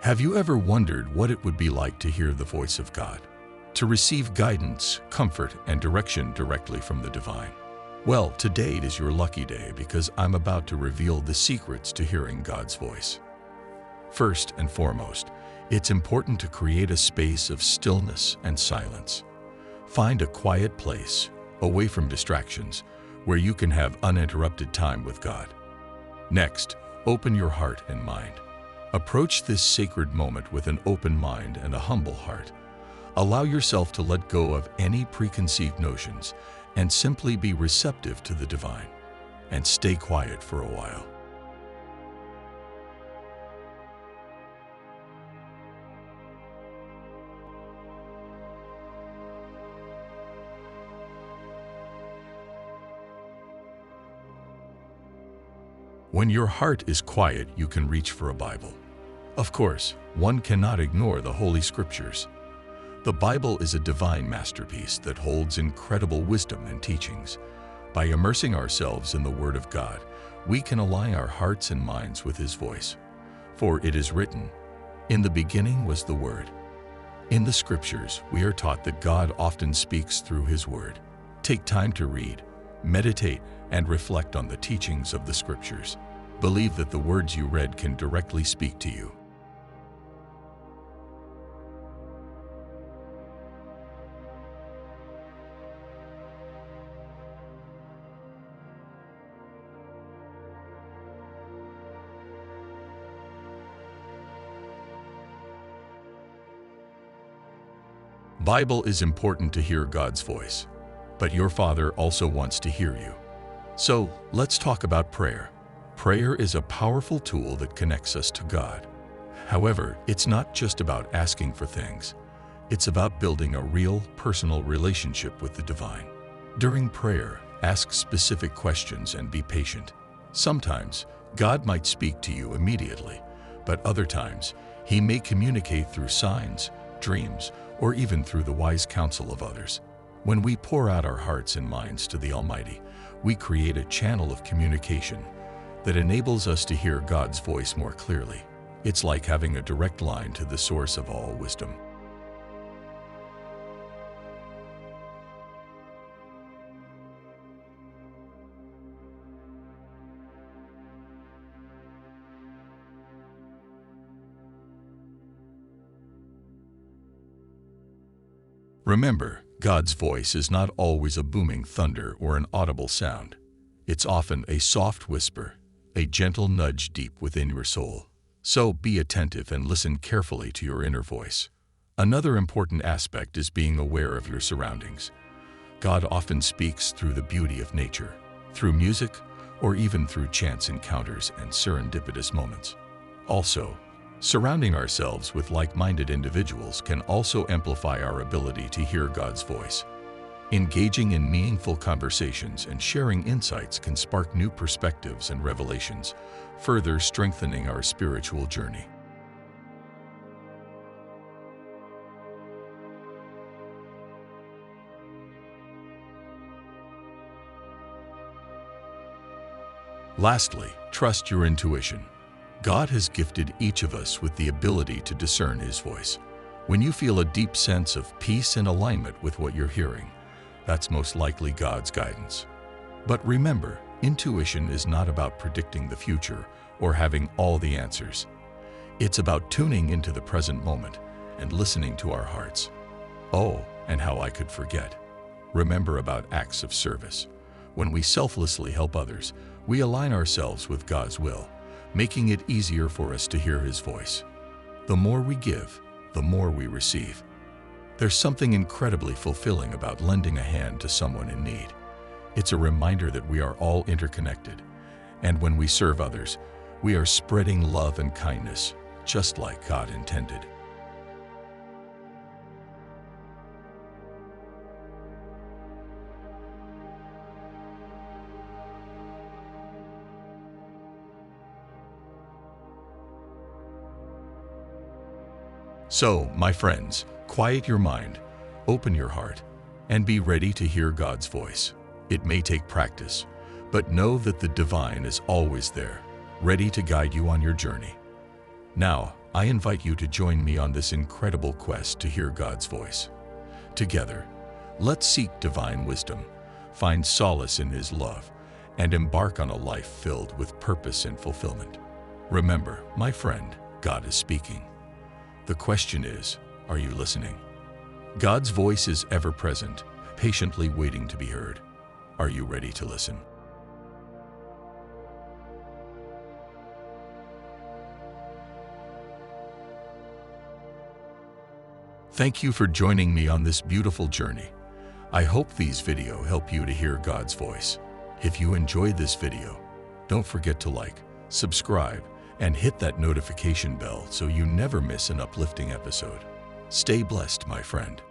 Have you ever wondered what it would be like to hear the voice of God? To receive guidance, comfort, and direction directly from the divine? Well, today is your lucky day because I'm about to reveal the secrets to hearing God's voice. First and foremost, it's important to create a space of stillness and silence. Find a quiet place, away from distractions, where you can have uninterrupted time with God. Next, open your heart and mind. Approach this sacred moment with an open mind and a humble heart. Allow yourself to let go of any preconceived notions and simply be receptive to the divine. And stay quiet for a while. When your heart is quiet, you can reach for a Bible. Of course, one cannot ignore the Holy Scriptures. The Bible is a divine masterpiece that holds incredible wisdom and teachings. By immersing ourselves in the Word of God, we can align our hearts and minds with His voice. For it is written, "In the beginning was the Word." In the Scriptures, we are taught that God often speaks through His Word. Take time to read, meditate, and reflect on the teachings of the Scriptures. Believe that the words you read can directly speak to you. Bible is important to hear God's voice, but your Father also wants to hear you. So, let's talk about prayer. Prayer is a powerful tool that connects us to God. However, it's not just about asking for things. It's about building a real, personal relationship with the divine. During prayer, ask specific questions and be patient. Sometimes, God might speak to you immediately, but other times, He may communicate through signs, dreams, or even through the wise counsel of others. When we pour out our hearts and minds to the Almighty, we create a channel of communication that enables us to hear God's voice more clearly. It's like having a direct line to the source of all wisdom. Remember, God's voice is not always a booming thunder or an audible sound. It's often a soft whisper, a gentle nudge deep within your soul. So be attentive and listen carefully to your inner voice. Another important aspect is being aware of your surroundings. God often speaks through the beauty of nature, through music, or even through chance encounters and serendipitous moments. Also, surrounding ourselves with like-minded individuals can also amplify our ability to hear God's voice. Engaging in meaningful conversations and sharing insights can spark new perspectives and revelations, further strengthening our spiritual journey. Lastly, trust your intuition. God has gifted each of us with the ability to discern His voice. When you feel a deep sense of peace and alignment with what you're hearing, that's most likely God's guidance. But remember, intuition is not about predicting the future or having all the answers. It's about tuning into the present moment and listening to our hearts. Oh, and how I could forget. Remember about acts of service. When we selflessly help others, we align ourselves with God's will, making it easier for us to hear His voice. The more we give, the more we receive. There's something incredibly fulfilling about lending a hand to someone in need. It's a reminder that we are all interconnected, and when we serve others, we are spreading love and kindness, just like God intended. So, my friends, quiet your mind, open your heart, and be ready to hear God's voice. It may take practice, but know that the divine is always there, ready to guide you on your journey. Now, I invite you to join me on this incredible quest to hear God's voice. Together, let's seek divine wisdom, find solace in His love, and embark on a life filled with purpose and fulfillment. Remember, my friend, God is speaking. The question is, are you listening? God's voice is ever present, patiently waiting to be heard. Are you ready to listen? Thank you for joining me on this beautiful journey. I hope these videos help you to hear God's voice. If you enjoyed this video, don't forget to like, subscribe, and hit that notification bell so you never miss an uplifting episode. Stay blessed, my friend.